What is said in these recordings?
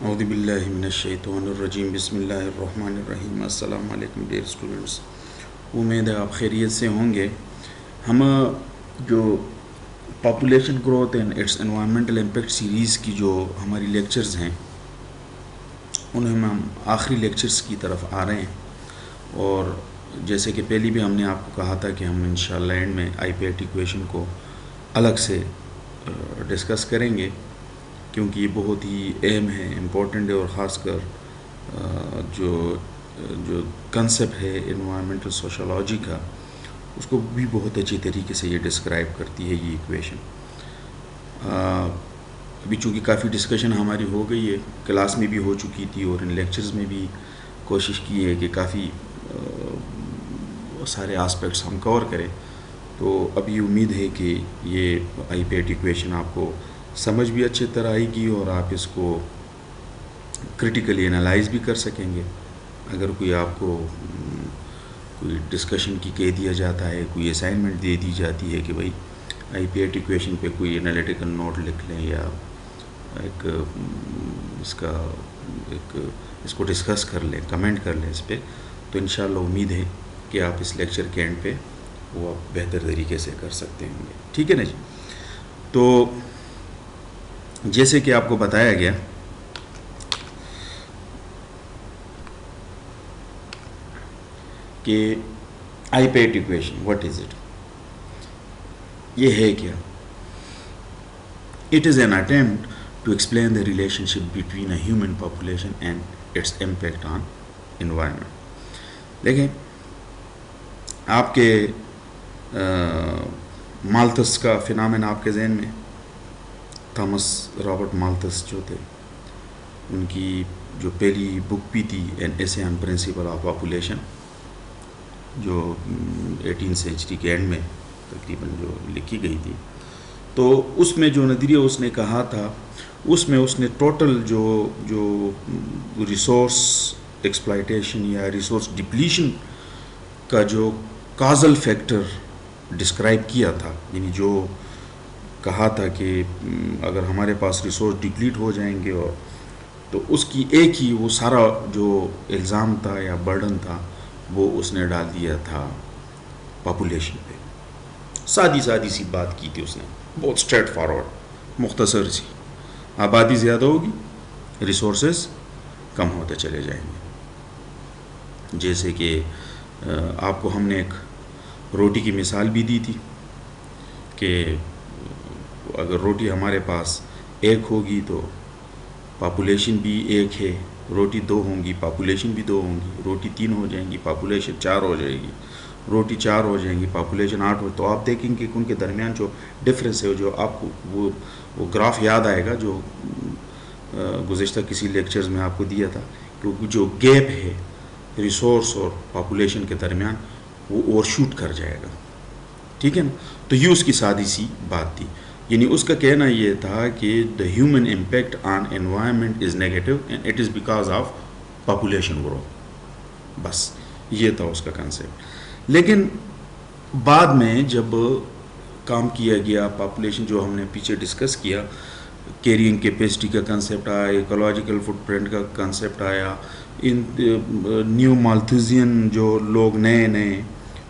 اعوذ باللہ من الشیطان الرجیم بسم اللہ الرحمن الرحیم. السلام علیکم ڈیئر اسٹوڈنٹس. امید ہے آپ خیریت سے ہوں گے. ہم جو population growth and its environmental impact series کی جو ہماری لیکچرز ہیں انہیں ہم آخری لیکچرز کی طرف آ رہے ہیں. اور جیسے کہ پہلی بھی ہم نے آپ کو کہا تھا کہ ہم انشاءاللہ اینڈ میں آئی پیٹ ایکویشن کو الگ سے ڈسکس کریں گے کیونکہ یہ بہت ہی اہم ہے، امپورٹنٹ ہے، اور خاص کر جو کنسیپٹ ہے انوائرمنٹل سوشولوجی کا اس کو بھی بہت اچھی طریقے سے یہ ڈسکرائب کرتی ہے یہ ایکویشن. ابھی چونکہ کافی ڈسکشن ہماری ہو گئی ہے، کلاس میں بھی ہو چکی تھی اور ان لیکچرز میں بھی کوشش کی ہے کہ کافی سارے آسپیکٹس ہم کور کریں. تو اب یہ امید ہے کہ یہ آئی پیٹ ایکویشن آپ کو سمجھ بھی اچھی طرح آئے گی اور آپ اس کو کرٹیکلی انالائز بھی کر سکیں گے. اگر کوئی آپ کو کوئی ڈسکشن کی کہہ دیا جاتا ہے، کوئی اسائنمنٹ دے دی جاتی ہے کہ بھائی آئی پیٹ ایکویشن پہ کوئی انالیٹیکل نوٹ لکھ لیں یا ایک اس کو ڈسکس کر لیں، کمنٹ کر لیں اس پہ، تو انشاءاللہ امید ہے کہ آپ اس لیکچر کے اینڈ پہ وہ آپ بہتر طریقے سے کر سکتے ہوں گے. ٹھیک ہے نا جی؟ تو جیسے کہ آپ کو بتایا گیا کہ I PAT equation what is it? یہ ہے کیا؟ It is an attempt to explain the relationship between a human population and its impact on environment. دیکھیں آپ کے مالتھس کا فنامن آپ کے ذہن میں، تھامس رابرٹ مالتھس جو تھے، ان کی جو پہلی بک بھی تھی این ایسے آن پرنسپل آف پاپولیشن، جو 18 سینچری کے اینڈ میں تقریباً جو لکھی گئی تھی، تو اس میں جو نظریہ اس نے کہا تھا، اس میں اس نے ٹوٹل جو ریسورس ایکسپلائٹیشن یا ریسورس ڈپلیشن کا جو کازل فیکٹر ڈسکرائب کیا تھا، یعنی جو کہا تھا کہ اگر ہمارے پاس ریسورس ڈپلیٹ ہو جائیں گے اور تو اس کی ایک ہی وہ سارا جو الزام تھا یا برڈن تھا وہ اس نے ڈال دیا تھا پاپولیشن پہ. سادی سی بات کی تھی اس نے، بہت اسٹریٹ فارورڈ، مختصر سی. آبادی زیادہ ہوگی، ریسورسز کم ہوتے چلے جائیں گے. جیسے کہ آپ کو ہم نے ایک روٹی کی مثال بھی دی تھی کہ اگر روٹی ہمارے پاس ایک ہوگی تو پاپولیشن بھی ایک ہے، روٹی 2 ہوں گی پاپولیشن بھی 2 ہوں گی، روٹی 3 ہو جائیں گی پاپولیشن 4 ہو جائے گی، روٹی 4 ہو جائیں گی پاپولیشن 8 ہو. تو آپ دیکھیں گے کہ ان کے درمیان جو ڈفرینس ہے، جو آپ کو وہ گراف یاد آئے گا جو گزشتہ کسی لیکچرز میں آپ کو دیا تھا، کیونکہ جو گیپ ہے ریسورس اور پاپولیشن کے درمیان وہ اوور شوٹ کر جائے گا. ٹھیک ہے نا؟ تو یہ اس کی سادی سی بات تھی. یعنی اس کا کہنا یہ تھا کہ the human impact on environment is negative and it is because of population growth. بس یہ تھا اس کا کنسیپٹ. لیکن بعد میں جب کام کیا گیا، پاپولیشن جو ہم نے پیچھے ڈسکس کیا، کیرینگ کیپیسٹی کا کنسیپٹ آیا، ایکولوجیکل فٹ پرنٹ کا کنسیپٹ آیا، ان نیو مالتھزین جو لوگ نئے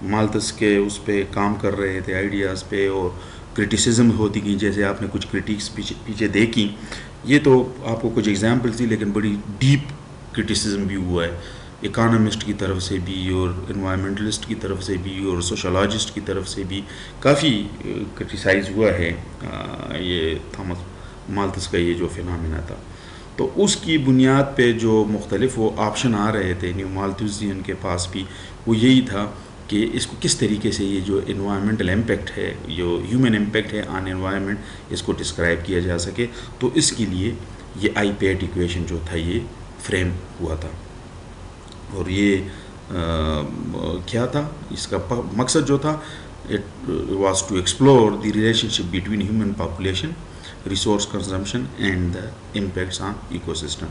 مالتھس کے اس پہ کام کر رہے تھے آئیڈیاز پہ، اور کرٹیسزم ہوتی گئی. جیسے آپ نے کچھ کرٹیکس پیچھے دیکھی، یہ تو آپ کو کچھ ایگزامپل تھی، لیکن بڑی ڈیپ کرٹیسزم بھی ہوا ہے اکانومسٹ کی طرف سے بھی اور انوائرمنٹلسٹ کی طرف سے بھی اور سوشولوجسٹ کی طرف سے بھی کافی کرٹیسائز ہوا ہے یہ تھامس مالتھس کا یہ جو فنامنا تھا. تو اس کی بنیاد پہ جو مختلف وہ آپشن آ رہے تھے نیو مالتھزین کے پاس بھی، وہ یہی تھا کہ اس کو کس طریقے سے یہ جو انوائرمنٹل امپیکٹ ہے، جو ہیومن امپیکٹ ہے آن انوائرمنٹ، اس کو ڈسکرائب کیا جا سکے. تو اس کے لیے یہ آئی پیٹ ایکویشن جو تھا یہ فریم ہوا تھا. اور یہ کیا تھا؟ اس کا مقصد جو تھا، it was to explore the relationship between human population, resource consumption and the impacts on ecosystem.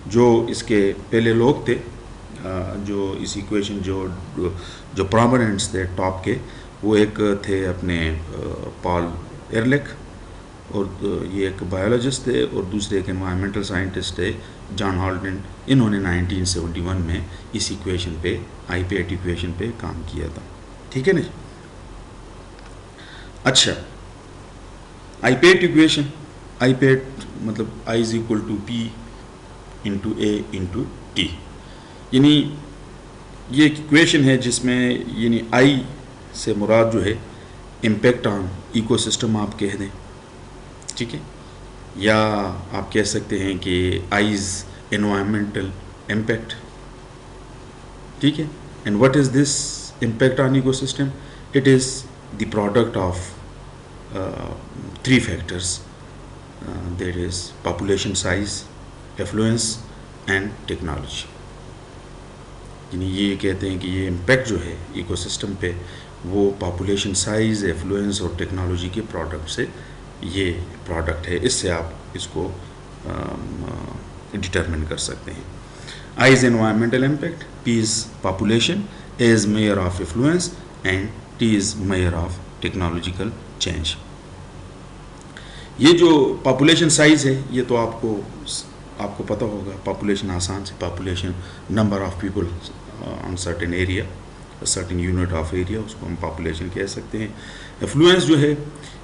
جو اس کے پہلے لوگ تھے جو اس ایکویشن جو پرومیننٹس تھے ٹاپ کے، وہ ایک تھے اپنے پال ایرلک، اور یہ ایک بایولوجسٹ تھے اور دوسرے ایک انوائرمنٹل سائنٹسٹ تھے جان ہالڈن. انہوں نے 1971 میں اس ایکویشن پہ آئی پیٹ ایکویشن پہ کام کیا تھا. ٹھیک ہے نا. اچھا آئی پیٹ ایکویشن, آئی پیٹ مطلب I is equal to P into A into T, یعنی یہ ایک ایکویشن ہے جس میں یعنی آئی سے مراد جو ہے امپیکٹ آن ایکو سسٹم آپ کہہ دیں. ٹھیک ہے, یا آپ کہہ سکتے ہیں کہ آئیز انوائرمنٹل امپیکٹ. ٹھیک ہے, and what is this impact on ecosystem? It is the product of 3 factors, that is population size, affluence and technology. یعنی یہ کہتے ہیں کہ یہ امپیکٹ جو ہے ایکو سسٹم پہ وہ پاپولیشن سائز, ایفلوئنس اور ٹیکنالوجی کے پروڈکٹ سے یہ پروڈکٹ ہے. اس سے آپ اس کو ڈٹرمن کر سکتے ہیں. I is environmental impact, P is population, A is measure of affluence and T is measure of technological change. یہ جو پاپولیشن سائز ہے یہ تو آپ کو پتہ ہوگا. پاپولیشن آسان سے population number of people on certain area, certain unit of area, اس کو ہم پاپولیشن کہہ سکتے ہیں. ایفلوئنس جو ہے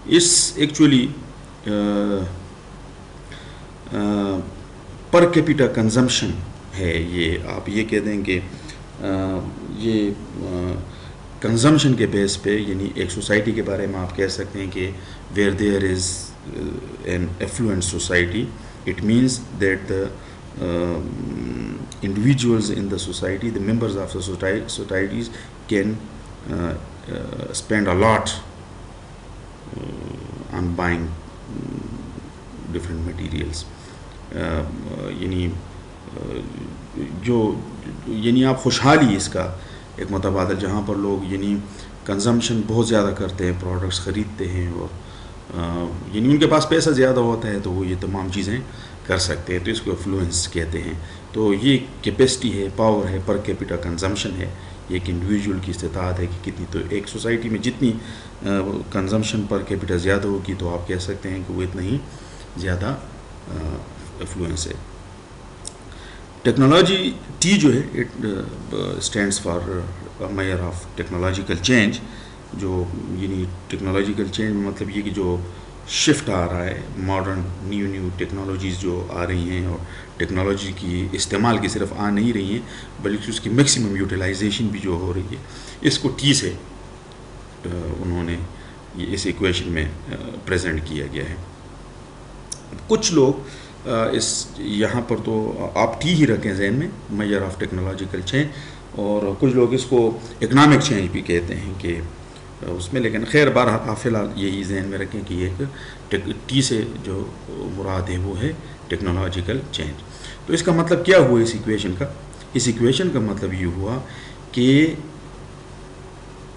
اس ایکچولی پر کیپیٹا کنزمپشن ہے. یہ آپ یہ کہہ دیں کہ یہ کنزمپشن کے بیس پہ, یعنی ایک سوسائٹی کے بارے میں آپ کہہ سکتے ہیں کہ where there is an affluent society, it means that the individuals in the society, the members of the societies can spend a lot on buying different materials. یعنی یعنی آپ خوشحالی اس کا ایک متبادل, جہاں پر لوگ یعنی کنزمپشن بہت زیادہ کرتے ہیں, پروڈکٹس خریدتے ہیں, اور یعنی ان کے پاس پیسہ زیادہ ہوتا ہے تو وہ یہ تمام چیزیں کر سکتے ہیں, تو اس کو ایفلوئنس کہتے ہیں. تو یہ کیپیسٹی ہے, پاور ہے, پر کیپیٹا کنزمپشن ہے. یہ ایک انڈیویجول کی استطاعت ہے کہ کتنی, تو ایک سوسائٹی میں جتنی کنزمپشن پر کیپیٹا زیادہ ہوگی تو آپ کہہ سکتے ہیں کہ وہ اتنا ہی زیادہ ایفلوئنس ہے. ٹیکنالوجی ٹی جو ہے it stands for mayor of technological change. جو یعنی ٹیکنالوجیکل چینج مطلب یہ کہ جو شفٹ آ رہا ہے, ماڈرن نیو ٹیکنالوجیز جو آ رہی ہیں, اور ٹیکنالوجی کی استعمال کی صرف آ نہیں رہی ہیں بلکہ اس کی میکسیمم یوٹیلائزیشن بھی جو ہو رہی ہے, اس کو ٹی سے انہوں نے اس ایکویشن میں پریزنٹ کیا گیا ہے. کچھ لوگ اس یہاں پر تو آپ ٹی ہی رکھیں ذہن میں, میجر آف ٹیکنالوجیکل چینج, اور کچھ لوگ اس کو اکنامک چینج بھی کہتے ہیں کہ اس میں, لیکن خیر بہرحال آپ فی الحال یہی ذہن میں رکھیں کہ ایک ٹی سے جو مراد ہے وہ ہے ٹیکنالوجیکل چینج. تو اس کا مطلب کیا ہوا اس ایکویشن کا؟ اس ایکویشن کا مطلب یہ ہوا کہ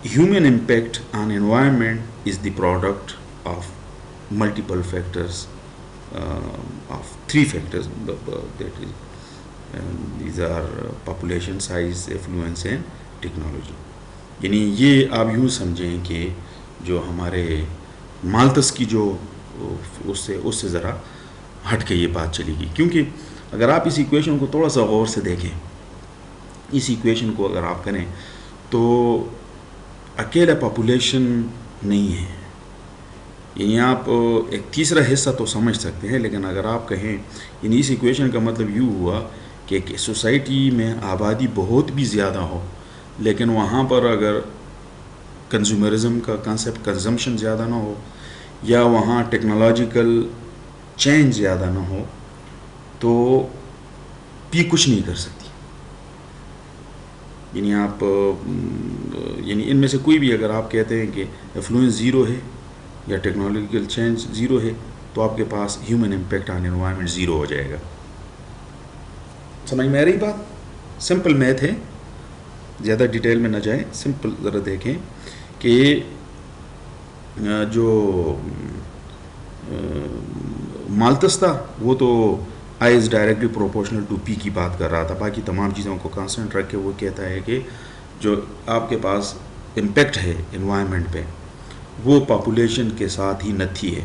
human impact on environment is the product of multiple factors, of 3 factors, that is these are population size, affluence and technology. یعنی یہ آپ یوں سمجھیں کہ جو ہمارے مالتس کی جو اس سے ذرا ہٹ کے یہ بات چلے گی, کیونکہ اگر آپ اس ایکویشن کو تھوڑا سا غور سے دیکھیں, اس ایکویشن کو اگر آپ کریں تو اکیلا پاپولیشن نہیں ہے. یعنی آپ ایک تیسرا حصہ تو سمجھ سکتے ہیں, لیکن اگر آپ کہیں یعنی اس ایکویشن کا مطلب یوں ہوا کہ ایک سوسائٹی میں آبادی بہت بھی زیادہ ہو, لیکن وہاں پر اگر کنزیومرزم کا کنسیپٹ, کنزمپشن زیادہ نہ ہو, یا وہاں ٹیکنالوجیکل چینج زیادہ نہ ہو, تو پی کچھ نہیں کر سکتی. یعنی آپ یعنی ان میں سے کوئی بھی اگر آپ کہتے ہیں کہ ایفلوئنس 0 ہے یا ٹیکنالوجیکل چینج 0 ہے, تو آپ کے پاس ہیومن امپیکٹ آن انوائرمنٹ 0 ہو جائے گا. سمجھ میں آ رہی بات؟ سمپل میتھ ہے, زیادہ ڈیٹیل میں نہ جائیں, سمپل ذرا دیکھیں کہ جو مالتس تھا وہ تو آئی از ڈائریکٹلی پروپورشنل ٹو پی کی بات کر رہا تھا. باقی تمام چیزوں کو کانسٹنٹ رکھ کے وہ کہتا ہے کہ جو آپ کے پاس امپیکٹ ہے انوائرمنٹ پہ وہ پاپولیشن کے ساتھ ہی نتھی ہے.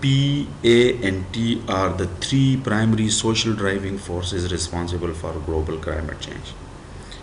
P, A and T are the 3 primary social driving forces responsible for global climate change।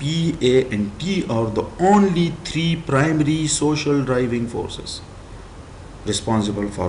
P, A and T are the only 3 primary social driving forces responsible for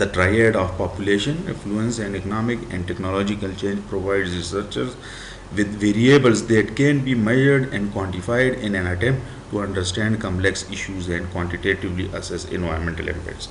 The triad of population, affluence and economic and technological change provides researchers with variables that can be measured and quantified in an attempt to understand complex issues and quantitatively assess environmental impacts।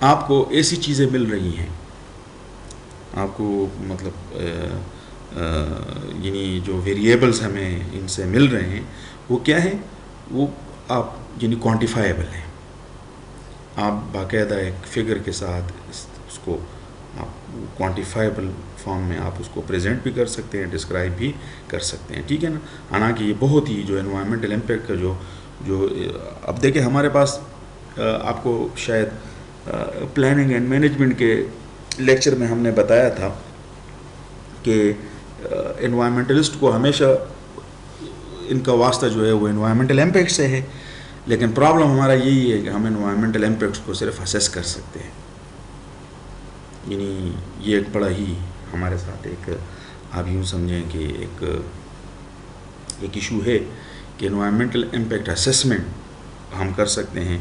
آپ کو ایسی چیزیں مل رہی ہیں، آپ کو مطلب یعنی جو ویریبلز ہمیں ان سے مل رہے ہیں وہ کیا ہیں، وہ آپ یعنی کوانٹیفائیبل ہیں. آپ باقاعدہ ایک فگر کے ساتھ اس کو آپ کوانٹیفائیبل فارم میں آپ اس کو پریزنٹ بھی کر سکتے ہیں، ڈسکرائب بھی کر سکتے ہیں، ٹھیک ہے نا. حالانکہ یہ بہت ہی جو انوائرمنٹل امپیکٹ کا جو اب دیکھیں ہمارے پاس آپ کو شاید پلاننگ اینڈ مینجمنٹ کے لیکچر میں ہم نے بتایا تھا کہ انوائرمنٹلسٹ کو ہمیشہ ان کا واسطہ جو ہے وہ انوائرمنٹل امپیکٹ سے ہے، لیکن پرابلم ہمارا یہی ہے کہ ہم انوائرمنٹل امپیکٹس کو صرف اسیس کر سکتے ہیں. یعنی یہ ایک بڑا ہی ہمارے ساتھ ایک آپ یوں سمجھیں کہ ایک ایشو ہے کہ انوائرمنٹل امپیکٹ اسیسمنٹ ہم کر سکتے ہیں،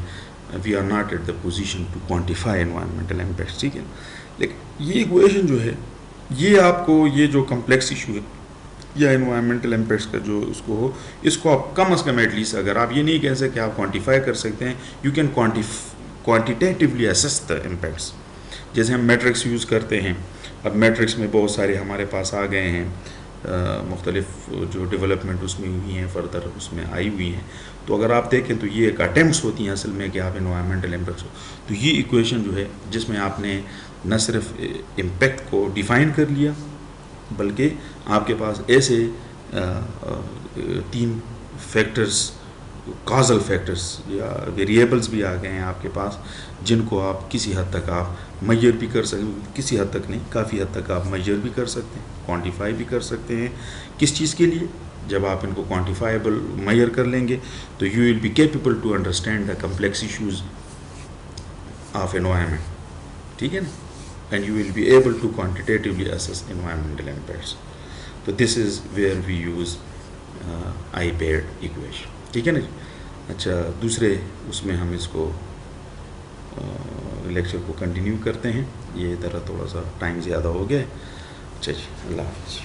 we are not at the position to quantify environmental impact, ٹھیک ہے. لیکن یہ ایکویشن جو ہے یہ آپ کو یہ جو کمپلیکس ایشو ہے یا انوائرمنٹل امپیکٹس کا جو اس کو آپ کم از کم ایٹ لیسٹ اگر آپ یہ نہیں کہہ سکتے آپ کوانٹیفائی کر سکتے ہیں، you can quantitatively assess the impacts. جیسے ہم میٹرکس یوز کرتے ہیں، اب میٹرکس میں بہت سارے ہمارے پاس آ گئے ہیں، مختلف جو ڈیولپمنٹ اس میں ہوئی ہیں فردر اس میں آئی ہوئی ہیں. تو اگر آپ دیکھیں تو یہ ایک اٹیمپٹس ہوتی ہیں اصل میں کہ آپ انوائرمنٹل امپیکٹس تو یہ ایکویشن جو ہے جس میں آپ نے نہ صرف امپیکٹ کو ڈیفائن کر لیا بلکہ آپ کے پاس ایسے 3 فیکٹرز کازل فیکٹرز یا ویریبلز بھی آ گئے ہیں آپ کے پاس جن کو آپ کسی حد تک آپ میجر بھی کر سکتے، کسی حد تک نہیں کافی حد تک آپ میجر بھی کر سکتے ہیں، کوانٹیفائی بھی کر سکتے ہیں. کس چیز کے لیے؟ جب آپ ان کو کوانٹیفائیبل میجر کر لیں گے تو you will be capable to understand the complex issues of environment, ٹھیک ہے نا. And you will be able to quantitatively assess environmental impacts. تو this is where we use I PAT equation, ٹھیک ہے نا جی. اچھا دوسرے اس میں ہم اس کو لیکچر کو کنٹینیو کرتے ہیں. یہ ذرا تھوڑا سا ٹائم زیادہ ہو گیا ہے. اچھا جی، اللہ حافظ.